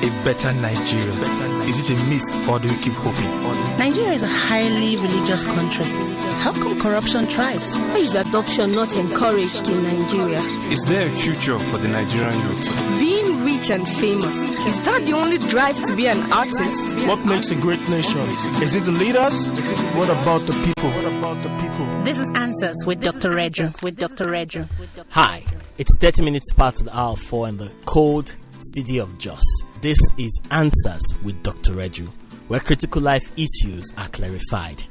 a better Nigeria? Is it a myth, or do you keep hoping? Nigeria is a highly religious country. How come corruption thrives? Why is adoption not encouraged in Nigeria? Is there a future for the Nigerian youth? Being rich and famous, is that the only drive to be an artist? What makes a great nation? Is it the leaders? What about the people? This is Answers with Dr. Reju. Hi, it's 30 minutes past the hour 4 in the cold city of Jos. This is Answers with Dr. Reju, where critical life issues are clarified.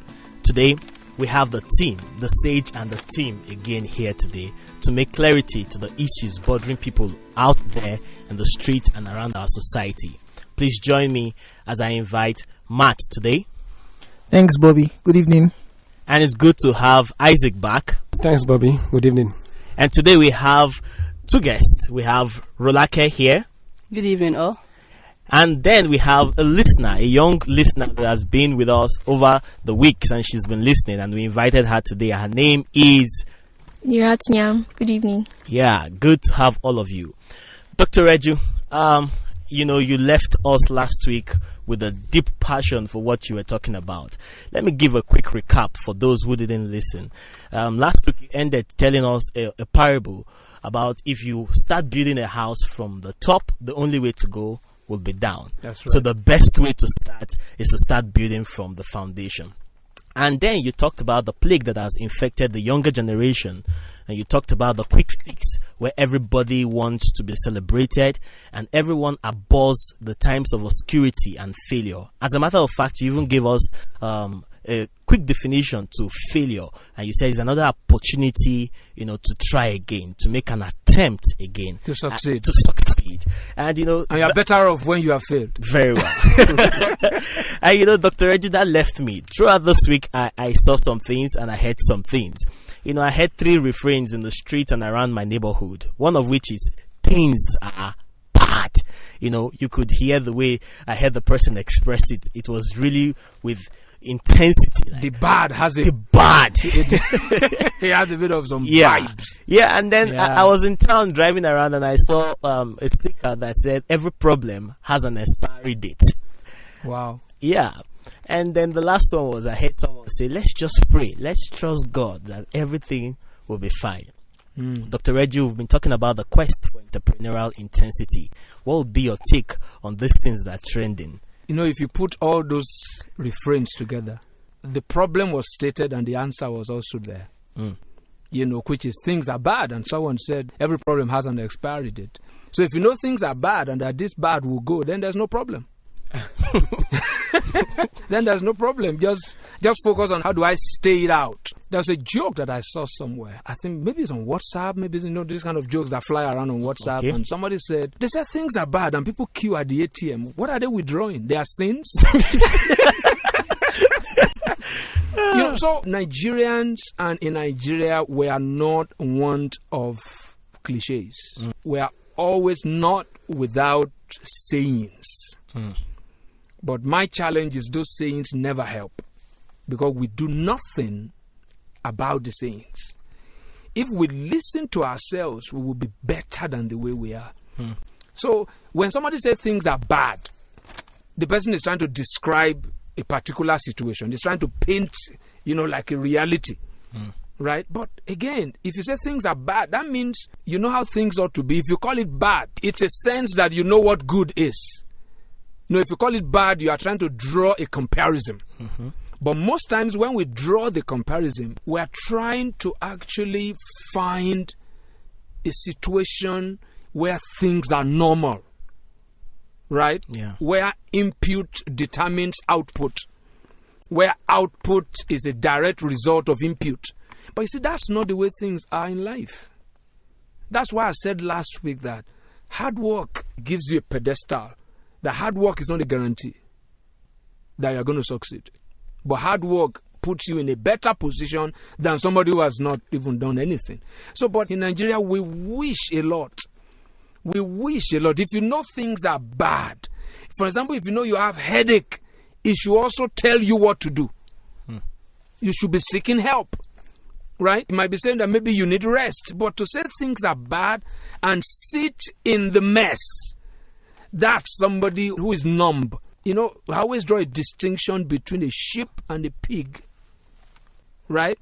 Today, we have the team, the sage and the team again here today to make clarity to the issues bothering people out there in the street and around our society. Please join me as I invite Matt today. Thanks, Bobby. Good evening. And it's good to have Isaac back. Thanks, Bobby. Good evening. And today we have two guests. We have Rolake here. Good evening, all. And then we have a listener, a young listener that has been with us over the weeks and she's been listening, and we invited her today. Her name is Nyam. Good evening. Yeah, good to have all of you. Dr. Reju, you left us last week with a deep passion for what you were talking about. Let me give a quick recap for those who didn't listen. Last week you ended telling us a parable about if you start building a house from the top, the only way to go will be down. That's right. So the best way to start is to start building from the foundation. And then you talked about the plague that has infected the younger generation, and you talked about the quick fix where everybody wants to be celebrated and everyone abhors the times of obscurity and failure. As a matter of fact, you even gave us a quick definition to failure, and you said it's another opportunity, to try again, to make an attempt again, to succeed. And you're better off when you have failed. Very well. And Dr. Reju, that left me. Throughout this week, I saw some things and I heard some things. I heard 3 refrains in the street and around my neighborhood. One of which is things are bad. You could hear the way I heard the person express it. It was really with intensity. The bad has it. The bad. He has a bit of some vibes. Yeah, and then I was in town driving around and I saw a sticker that said every problem has an expiry date. Wow. Yeah. And then the last one was I heard someone say, let's just pray. Let's trust God that everything will be fine. Dr. Reju, we've been talking about the quest for entrepreneurial intensity. What would be your take on these things that are trending? If you put all those refrains together, the problem was stated and the answer was also there. Which is things are bad, and someone said every problem has an expiry date. So if you know things are bad and that this bad will go, then there's no problem. Then there's no problem. Just focus on how do I stay it out. There's a joke that I saw somewhere. I think maybe it's on WhatsApp. Maybe it's, these kind of jokes that fly around on WhatsApp. Okay. And somebody said, they said things are bad and people queue at the ATM. What are they withdrawing? Their sins? So Nigerians and in Nigeria, we are not want of cliches. We are always not without sayings. But my challenge is those sayings never help because we do nothing about the sayings. If we listen to ourselves, we will be better than the way we are. So when somebody says things are bad, the person is trying to describe a particular situation. He's trying to paint, like a reality. Right? But again, if you say things are bad, that means you know how things ought to be. If you call it bad, it's a sense that you know what good is. If you call it bad, you are trying to draw a comparison. But most times when we draw the comparison, we are trying to actually find a situation where things are normal. Right? Yeah. Where input determines output. Where output is a direct result of input. But you see, that's not the way things are in life. That's why I said last week that hard work gives you a pedestal. The hard work is not a guarantee that you're going to succeed. But hard work puts you in a better position than somebody who has not even done anything. But in Nigeria, we wish a lot. We wish a lot. If you know things are bad, for example, if you know you have headache, it should also tell you what to do. You should be seeking help. Right? You might be saying that maybe you need rest. But to say things are bad and sit in the mess, That's somebody who is numb. You know, I always draw a distinction between a sheep and a pig. Right?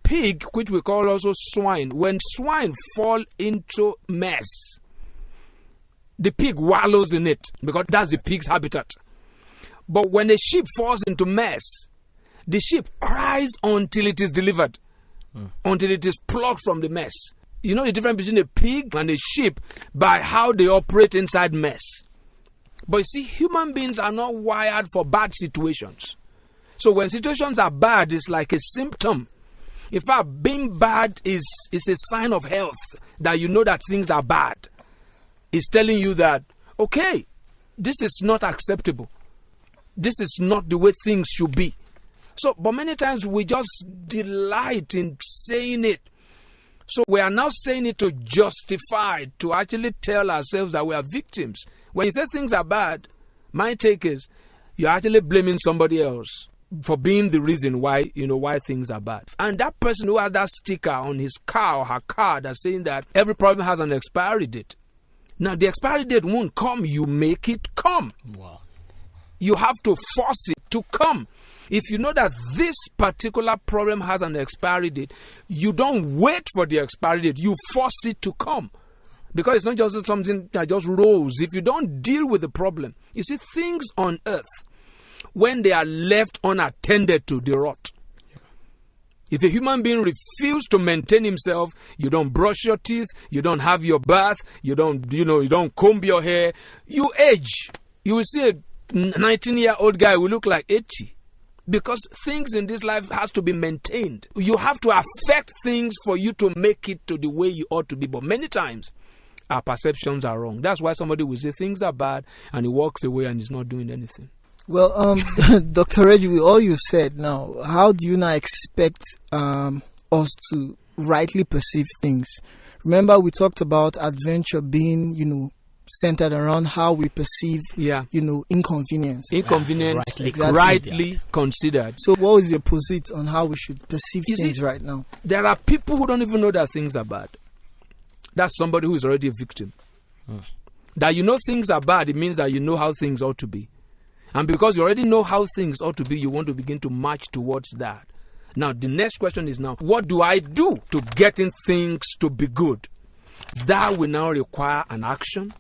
Pig, which we call also swine. When swine fall into mess, the pig wallows in it because that's the pig's habitat. But when a sheep falls into mess, the sheep cries until it is delivered, until it is plucked from the mess. You know the difference between a pig and a sheep by how they operate inside mess. But you see, human beings are not wired for bad situations. So when situations are bad, it's like a symptom. In fact, being bad is a sign of health, that you know that things are bad. It's telling you that, okay, this is not acceptable. This is not the way things should be. So, but many times we just delight in saying it. So we are now saying it to justify, to actually tell ourselves that we are victims. When you say things are bad, my take is you're actually blaming somebody else for being the reason why things are bad. And that person who has that sticker on his car or her car that's saying that every problem has an expiry date. Now the expiry date won't come, you make it come. Wow. You have to force it to come. If you know that this particular problem has an expiry date, you don't wait for the expiry date. You force it to come. Because it's not just something that just rolls. If you don't deal with the problem, you see, things on earth, when they are left unattended to, they rot. If a human being refuses to maintain himself, you don't brush your teeth, you don't have your bath, you don't comb your hair, you age. You will see a 19-year-old guy will look like 80. Because things in this life has to be maintained. You have to affect things for you to make it to the way you ought to be. But many times, our perceptions are wrong. That's why somebody will say things are bad and he walks away and is not doing anything. Well, Dr. Reggie, with all you've said now, how do you now expect us to rightly perceive things? Remember, we talked about adventure being, centered around how we perceive, inconvenience. Inconvenience, rightly considered. So what is your position on how we should perceive things right now? There are people who don't even know that things are bad. That's somebody who is already a victim. That you know things are bad, it means that you know how things ought to be. And because you already know how things ought to be, you want to begin to march towards that. Now, the next question is now, what do I do to getting things to be good? That will now require an action.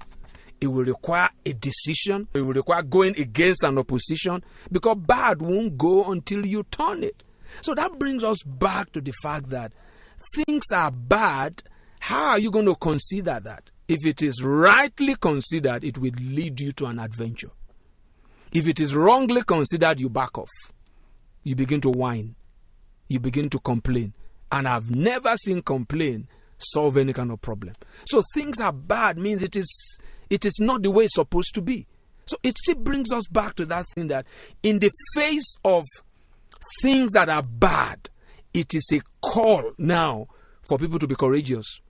It will require a decision. It will require going against an opposition, because bad won't go until you turn it. So that brings us back to the fact that things are bad. How are you going to consider that? If it is rightly considered, it will lead you to an adventure. If it is wrongly considered, you back off. You begin to whine. You begin to complain. And I've never seen complain solve any kind of problem. So things are bad means it is not the way it's supposed to be. So it still brings us back to that thing that in the face of things that are bad, it is a call now for people to be courageous.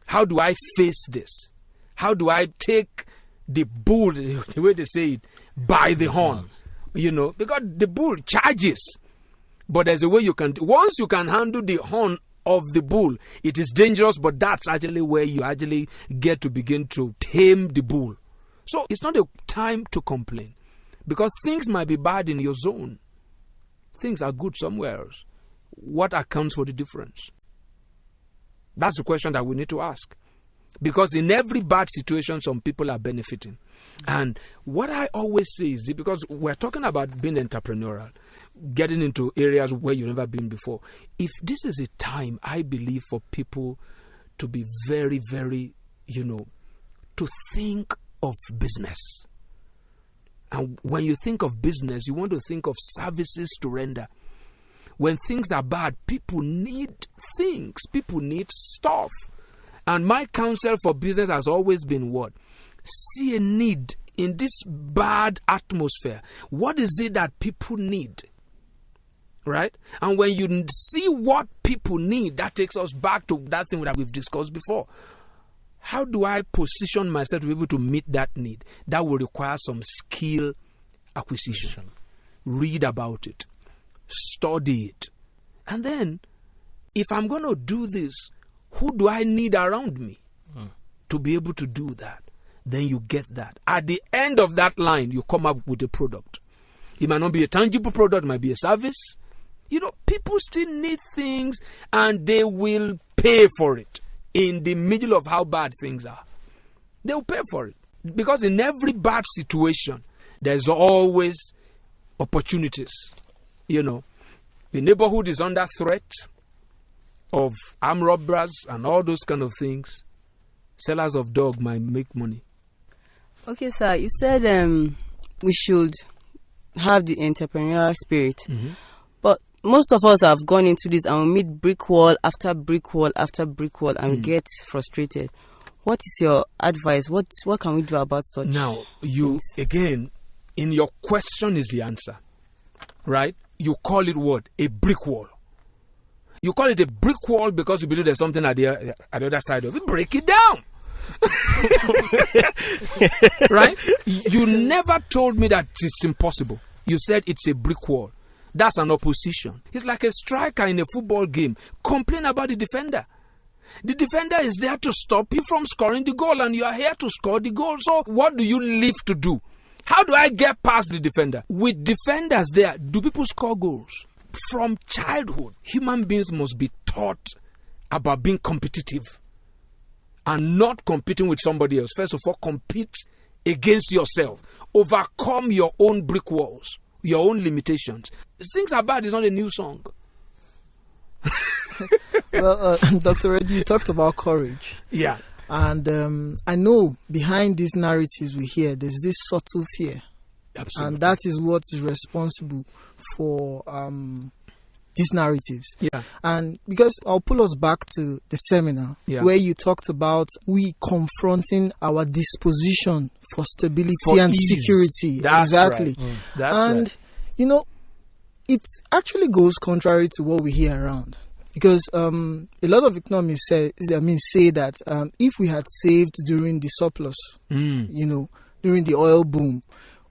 How do I face this? How do I take the bull, the way they say it, by the horn? Because the bull charges. But there's a way you can, once you can handle the horn of the bull, it is dangerous, but that's actually where you actually get to begin to tame the bull. So it's not a time to complain, because things might be bad in your zone. Things are good somewhere else. What accounts for the difference? That's the question that we need to ask. Because in every bad situation, some people are benefiting. And what I always say is, because we're talking about being entrepreneurial, getting into areas where you've never been before. If this is a time, I believe, for people to be very, very, to think of business. And when you think of business, you want to think of services to render. When things are bad, people need things. People need stuff. And my counsel for business has always been what? See a need in this bad atmosphere. What is it that people need? Right? And when you see what people need, that takes us back to that thing that we've discussed before. How do I position myself to be able to meet that need? That will require some skill acquisition. Read about it. Study it. And then, if I'm going to do this, who do I need around me to be able to do that? then you get that. At the end of that line, you come up with a product. It might not be a tangible product, it might be a service. People still need things, and they will pay for it in the middle of how bad things are. They will pay for it. Because in every bad situation, there's always opportunities. The neighborhood is under threat of armed robbers and all those kind of things. Sellers of dog might make money. Okay, sir, you said we should have the entrepreneurial spirit. Mm-hmm. But most of us have gone into this and we meet brick wall after brick wall after brick wall and we get frustrated. What is your advice? What can we do about such Now, things? again, in your question is the answer, right? You call it what? A brick wall. You call it a brick wall because you believe there's something at the other side of it. Break it down. Right? You never told me that it's impossible. You said it's a brick wall. That's an opposition. It's like a striker in a football game. Complain about the defender. The defender is there to stop you from scoring the goal, and you are here to score the goal. So what do you live to do? How do I get past the defender? With defenders there, do people score goals? From childhood, human beings must be taught about being competitive and not competing with somebody else. First of all, compete against yourself. Overcome your own brick walls, your own limitations. Things Are Bad is not a new song. Well, Dr. Reddy, you talked about courage. Yeah. And I know behind these narratives we hear, there's this subtle fear. Absolutely. And that is what is responsible for these narratives. Yeah. And because I'll pull us back to the seminar where you talked about we confronting our disposition for stability and ease. security. That's exactly. Right. That's and, right. It actually goes contrary to what we hear around. Because a lot of economists say that if we had saved during the surplus, during the oil boom,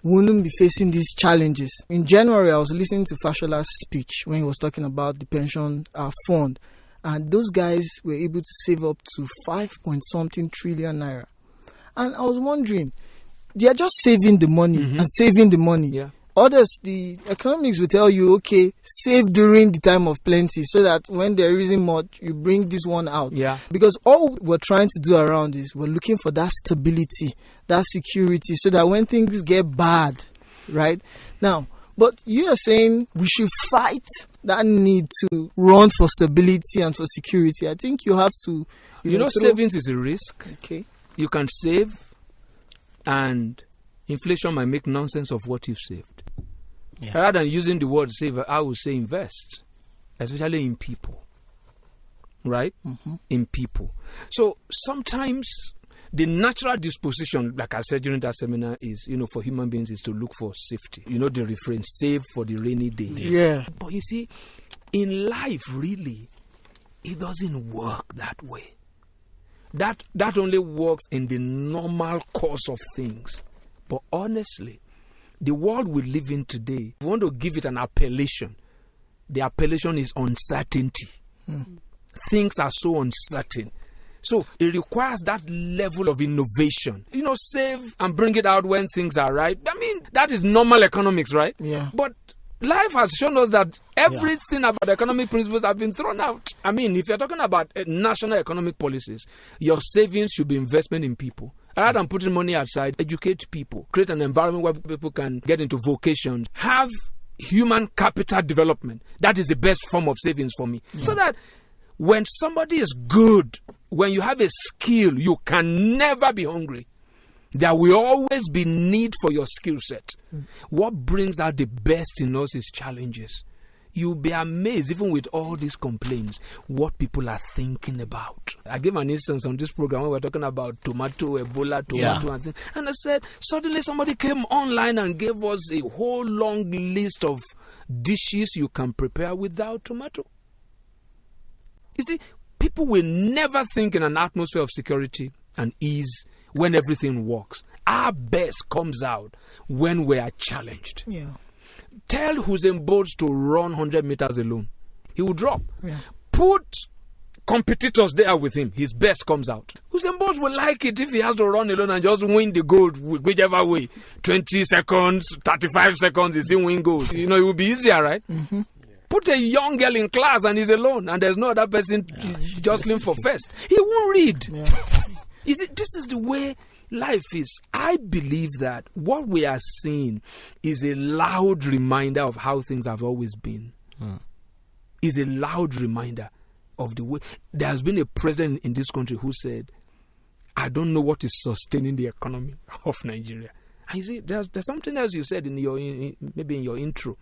we wouldn't be facing these challenges. In January, I was listening to Fashola's speech when he was talking about the pension fund, and those guys were able to save up to 5-point-something trillion naira. And I was wondering, they are just saving the money and saving the money. Yeah. Others, the economics will tell you, okay, save during the time of plenty so that when there isn't much, you bring this one out. Yeah. Because all we're trying to do around is we're looking for that stability, that security, so that when things get bad, right? Now, but you are saying we should fight that need to run for stability and for security. I think you have to... savings is a risk. Okay. You can save and inflation might make nonsense of what you've saved. Yeah. Rather than using the word save, I would say invest, especially in people. Right? Mm-hmm. In people. So sometimes the natural disposition, like I said during that seminar, is, for human beings is to look for safety. The refrain, save for the rainy day. Yeah. But you see, in life, really, it doesn't work that way. That only works in the normal course of things. But honestly, the world we live in today, if we want to give it an appellation, the appellation is uncertainty. Things are so uncertain. So it requires that level of innovation. Save and bring it out when things are right. I mean, that is normal economics, right? Yeah. But life has shown us that everything about economic principles have been thrown out. I mean, if you're talking about national economic policies, your savings should be investment in people. Rather than putting money aside, educate people, create an environment where people can get into vocations, have human capital development. That is the best form of savings for me. Yeah. So that when somebody is good, when you have a skill, you can never be hungry. There will always be need for your skill set. What brings out the best in us is challenges. You'll be amazed, even with all these complaints, what people are thinking about. I gave an instance on this program when we were talking about tomato, and things. And I said, suddenly somebody came online and gave us a whole long list of dishes you can prepare without tomato. You see, people will never think in an atmosphere of security and ease when everything works. Our best comes out when we are challenged. Yeah. Tell Usain Bolt to run 100 meters alone. He will drop. Yeah. Put competitors there with him, his best comes out. Usain Bolt will like it if he has to run alone and just win the gold whichever way. 20 seconds, 35 seconds, he still win gold. It will be easier, right? Mm-hmm. Put a young girl in class and he's alone and there's no other person jostling for first. He won't read. Yeah. You see, this is the way life is. I believe that what we are seeing is a loud reminder of how things have always been. Is a loud reminder of the way. There has been a president in this country who said, I don't know what is sustaining the economy of Nigeria. And you see, there's something else you said maybe in your intro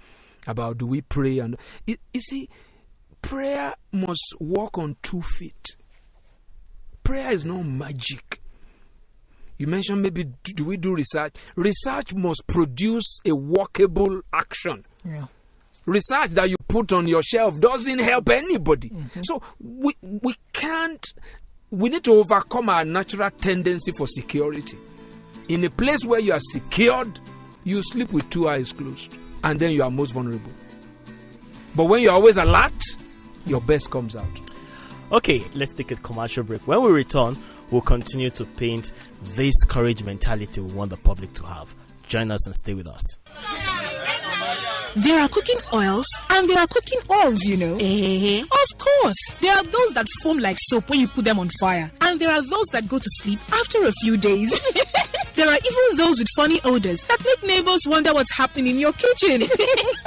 about do we pray. And you see, prayer must walk on 2 feet. Prayer is not magic. You mentioned maybe do we do research? Research must produce a workable action. Yeah. Research that you put on your shelf doesn't help anybody. Mm-hmm. So we need to overcome our natural tendency for security. In a place where you are secured, you sleep with 2 eyes closed, and then you are most vulnerable. But when you're always alert, your best comes out. Okay, let's take a commercial break. When we return, we'll continue to paint this courage mentality we want the public to have. Join us and stay with us. There are cooking oils and there are cooking oils, Of course. There are those that foam like soap when you put them on fire. And there are those that go to sleep after a few days. There are even those with funny odors that make neighbors wonder what's happening in your kitchen.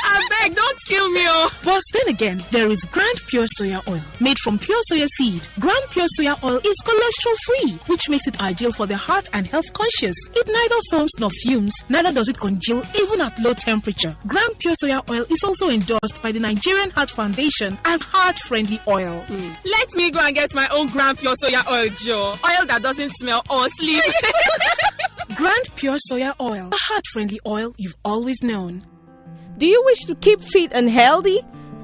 I beg, don't kill me. But then again, there is Grand Pure Soya Oil, made from pure soya seed. Grand Pure Soya Oil is cholesterol-free, which makes it ideal for the heart and health conscious. It neither foams nor fumes, neither does it congeal even at low temperature. Grand Pure Soya Oil is also endorsed by the Nigerian Heart Foundation as heart-friendly oil. Let me go and get my own Grand Pure Soya Oil, Joe. Oil that doesn't smell or sleep. Grand Pure Soya Oil, a heart-friendly oil you've always known. Do you wish to keep fit and healthy?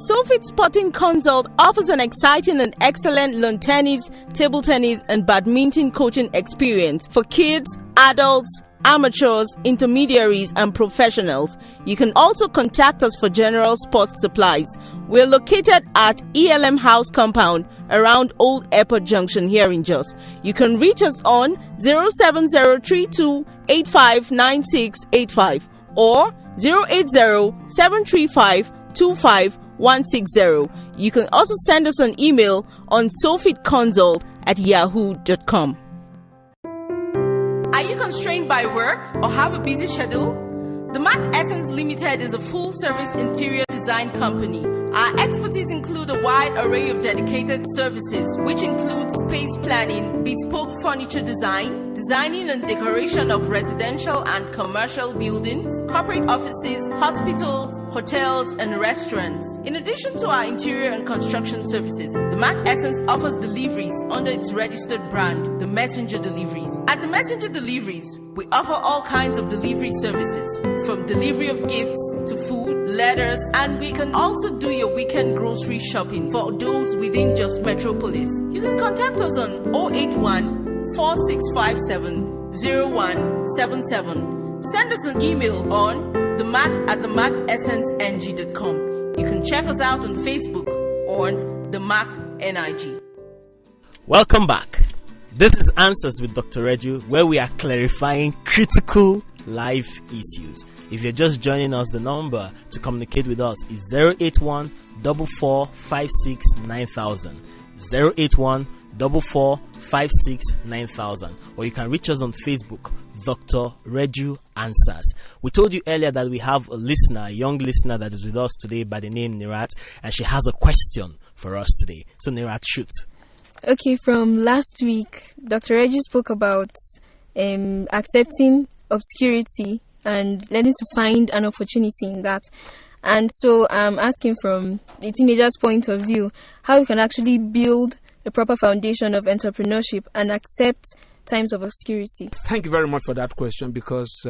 SoFit Sporting Consult offers an exciting and excellent lawn tennis, table tennis, and badminton coaching experience for kids, adults, amateurs, intermediaries, and professionals. You can also contact us for general sports supplies. We're located at ELM House Compound around Old Airport Junction here in Jos. You can reach us on 07032859685 or 08073525160. You can also send us an email on sofitconsult@yahoo.com. Are you constrained by work or have a busy schedule? The Mac Essence Limited is a full-service interior design company. Our expertise include a wide array of dedicated services, which includes space planning, bespoke furniture design, designing and decoration of residential and commercial buildings, corporate offices, hospitals, hotels, and restaurants. In addition to our interior and construction services, the Mac Essence offers deliveries under its registered brand, the Messenger Deliveries. At the Messenger Deliveries, we offer all kinds of delivery services, from delivery of gifts to food, letters, and we can also do your weekend grocery shopping for those within just Metropolis. You can contact us on 081-4657-0177. Send us an email on themac@themacessenceng.com. You can check us out on Facebook on the Mac NIG. Welcome back. This is Answers with Dr. Reju, where we are clarifying critical life issues. If you're just joining us, the number to communicate with us is 081-4456-9000. 081-4456-9000. Or you can reach us on Facebook, Dr. Reju Answers. We told you earlier that we have a listener, a young listener that is with us today by the name Nirat, and she has a question for us today. So Nirat, shoot. Okay, from last week, Dr. Reggie spoke about accepting obscurity and learning to find an opportunity in that. And so I'm asking from the teenager's point of view, how we can actually build a proper foundation of entrepreneurship and accept times of obscurity. Thank you very much for that question, because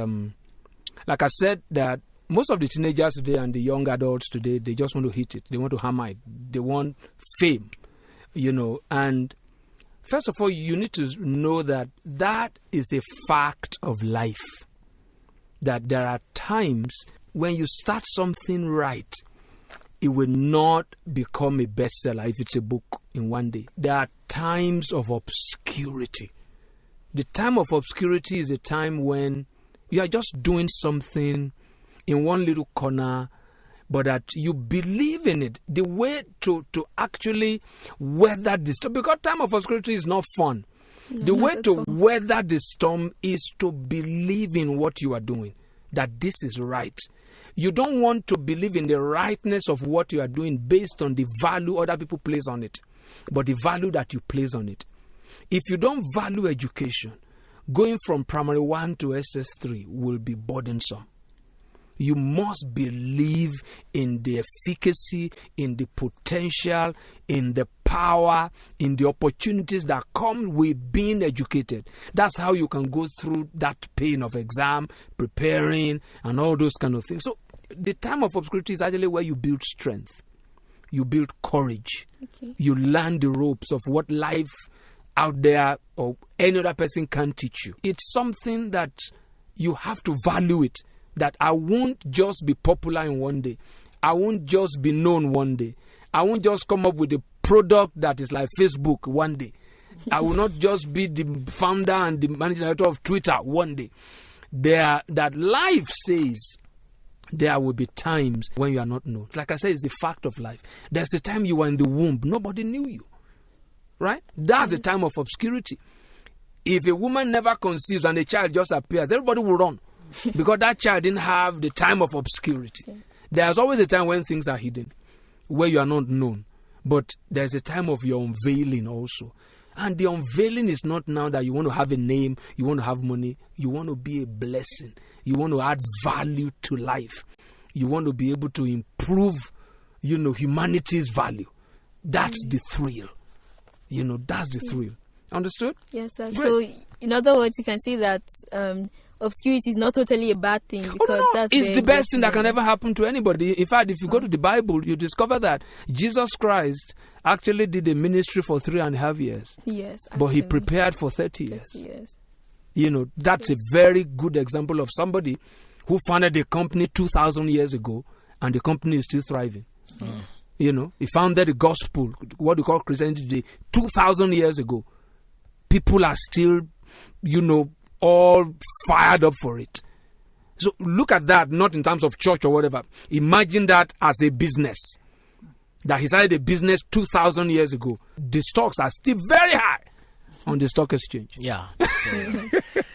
like I said, that most of the teenagers today and the young adults today, they just want to hit it. They want to hammer it. They want fame, and first of all, you need to know that that is a fact of life. That there are times when you start something right, it will not become a bestseller if it's a book in one day. There are times of obscurity. The time of obscurity is a time when you are just doing something in one little corner, but that you believe in it. The way to actually weather the storm, because time of obscurity is not fun. The way to weather the storm is to believe in what you are doing, that this is right. You don't want to believe in the rightness of what you are doing based on the value other people place on it, but the value that you place on it. If you don't value education, going from primary 1 to SS3 will be burdensome. You must believe in the efficacy, in the potential, in the power, in the opportunities that come with being educated. That's how you can go through that pain of exam, preparing, and all those kind of things. So the time of obscurity is actually where you build strength. You build courage. Okay. You learn the ropes of what life out there or any other person can teach you. It's something that you have to value it. That I won't just be popular in one day. I won't just be known one day. I won't just come up with a product that is like Facebook one day. I will not just be the founder and the managing director of Twitter one day. That life says there will be times when you are not known. Like I said, it's the fact of life. There's a time you were in the womb. Nobody knew you. Right? That's the time of obscurity. If a woman never conceives and a child just appears, everybody will run. Because that child didn't have the time of obscurity. There's always a time when things are hidden, where you are not known. But there's a time of your unveiling also. And the unveiling is not now that you want to have a name, you want to have money. You want to be a blessing. You want to add value to life. You want to be able to improve, humanity's value. That's the thrill. That's the thrill. Understood? Yes, sir. Great. So, in other words, you can say that obscurity is not totally a bad thing, because it's the best thing that can ever happen to anybody. In fact, if you go to the Bible, you discover that Jesus Christ actually did a ministry for 3.5 years. Yes, actually. But he prepared for 30 years. That's a very good example of somebody who founded a company 2,000 years ago, and the company is still thriving. He founded the gospel, what we call Christianity today, 2,000 years ago. People are still, all fired up for it. So look at that, not in terms of church or whatever. Imagine that as a business. That he started a business 2,000 years ago. The stocks are still very high on the stock exchange. Yeah.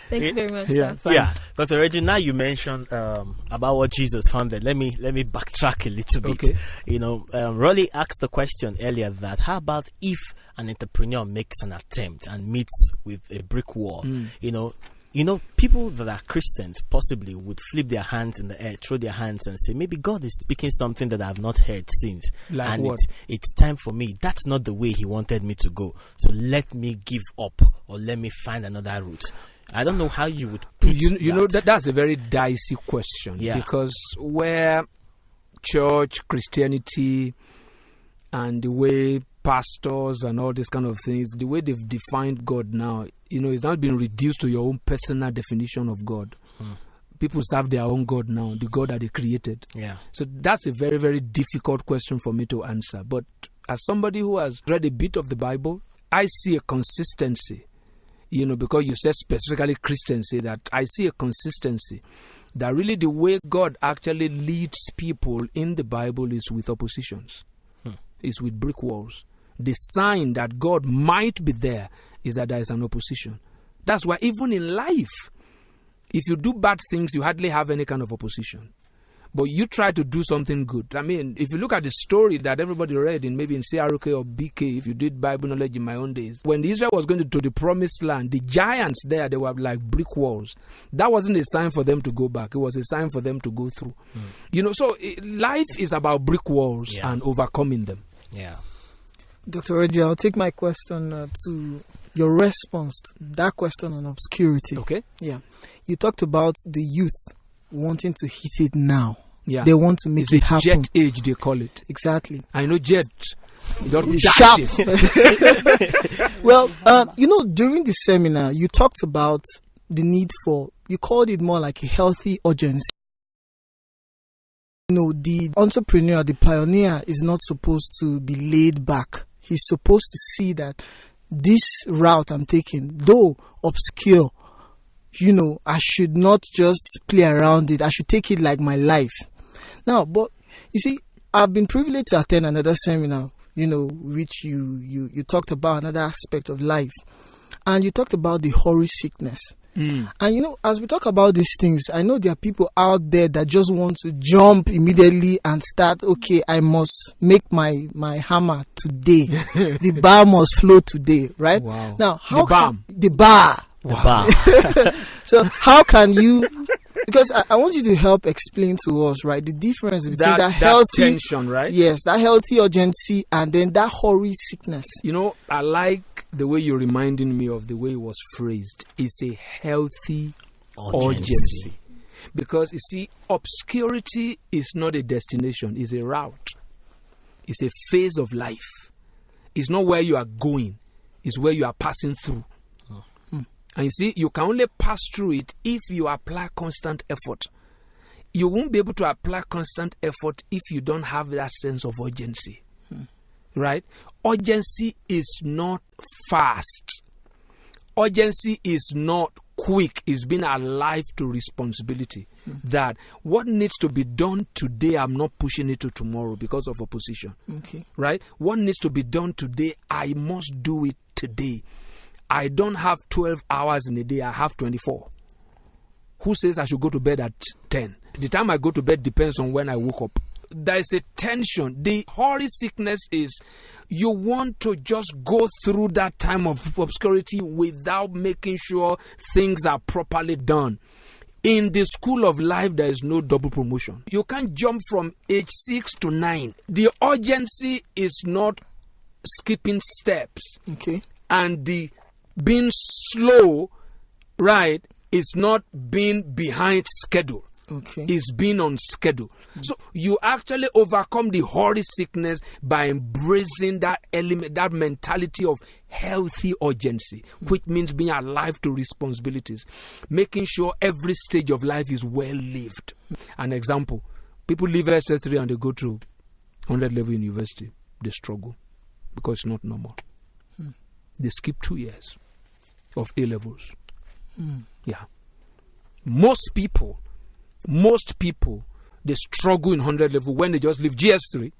Thank you very much, sir. Yeah. Dr. Reggie, now you mentioned about what Jesus founded. Let me backtrack a little bit. Okay. Rolly asked the question earlier that how about if an entrepreneur makes an attempt and meets with a brick wall? People that are Christians possibly would flip their hands in the air, throw their hands and say, maybe God is speaking something that I've not heard since. Like and what? It's time for me. That's not the way he wanted me to go. So let me give up, or let me find another route. I don't know how you would put that's a very dicey question. Yeah. Because where church, Christianity, and the way pastors and all these kind of things, the way they've defined God now, it's not been reduced to your own personal definition of God. People serve their own God now, the God that they created. Yeah. So that's a very, very difficult question for me to answer. But as somebody who has read a bit of the Bible, I see a consistency. Because you said specifically Christians, say that I see a consistency. That really the way God actually leads people in the Bible is with oppositions. Is with brick walls. The sign that God might be there is that there is an opposition. That's why even in life, if you do bad things, you hardly have any kind of opposition. But you try to do something good. I mean, if you look at the story that everybody read in maybe in CRK or BK, if you did Bible knowledge in my own days, when Israel was going to the promised land, the giants there, they were like brick walls. That wasn't a sign for them to go back. It was a sign for them to go through. So life is about brick walls and overcoming them. Yeah. Dr. Reggie, I'll take my question to your response to that question on obscurity. Okay. Yeah. You talked about the youth wanting to hit it now. Yeah. They want to make it happen. Jet age, they call it. Exactly. I know jet. Sharp. Well, during the seminar, you talked about the need for, you called it more like a healthy urgency The entrepreneur, the pioneer is not supposed to be laid back. He's supposed to see that this route I'm taking, though obscure, I should not just play around it. I should take it like my life. Now, but you see, I've been privileged to attend another seminar, which you talked about another aspect of life. And you talked about the hurry sickness. And as we talk about these things, I know there are people out there that just want to jump immediately and start, okay, I must make my hammer today. The bar must flow today, right? Wow. Now, how The bar. So how can you, because I want you to help explain to us, right, the difference between that healthy tension, right? Yes, that healthy urgency and then that hurry sickness. I like the way you're reminding me of the way it was phrased. It's a healthy urgency. Because you see, obscurity is not a destination, it's a route. It's a phase of life. It's not where you are going, it's where you are passing through. And you see, you can only pass through it if you apply constant effort. You won't be able to apply constant effort if you don't have that sense of urgency. Right? Urgency is not fast. Urgency is not quick. It's being alive to responsibility. That what needs to be done today, I'm not pushing it to tomorrow because of opposition. Okay. Right? What needs to be done today, I must do it today. I don't have 12 hours in a day, I have 24. Who says I should go to bed at 10? The time I go to bed depends on when I woke up. There is a tension. The hurry sickness is you want to just go through that time of obscurity without making sure things are properly done. In the school of life, there is no double promotion. You can't jump from age 6 to 9. The urgency is not skipping steps. Okay. And the being slow, right, is not being behind schedule. Okay. It's being on schedule. So you actually overcome the hurry sickness by embracing that element, that mentality of healthy urgency, which means being alive to responsibilities, making sure every stage of life is well lived. An example, people leave SS3 and they go to 100 level university. They struggle because it's not normal. They skip 2 years of A levels. Yeah. Most people, they struggle in 100 level when they just leave SS3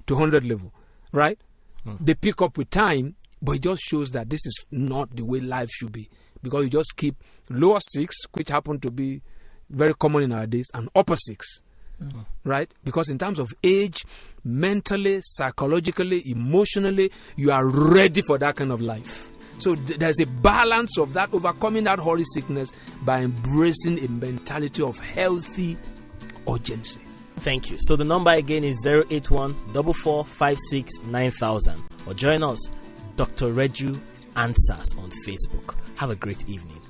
to 100 level, right? They pick up with time, but it just shows that this is not the way life should be, because you just keep lower 6, which happen to be very common in our days, and upper 6. Right? Because in terms of age, mentally, psychologically, emotionally, you are ready for that kind of life. So there's a balance of that, overcoming that hurry sickness by embracing a mentality of healthy urgency. Thank you. So the number again is 081 4456 9000, or join us, Dr. Reju Answers, on Facebook. Have a great evening.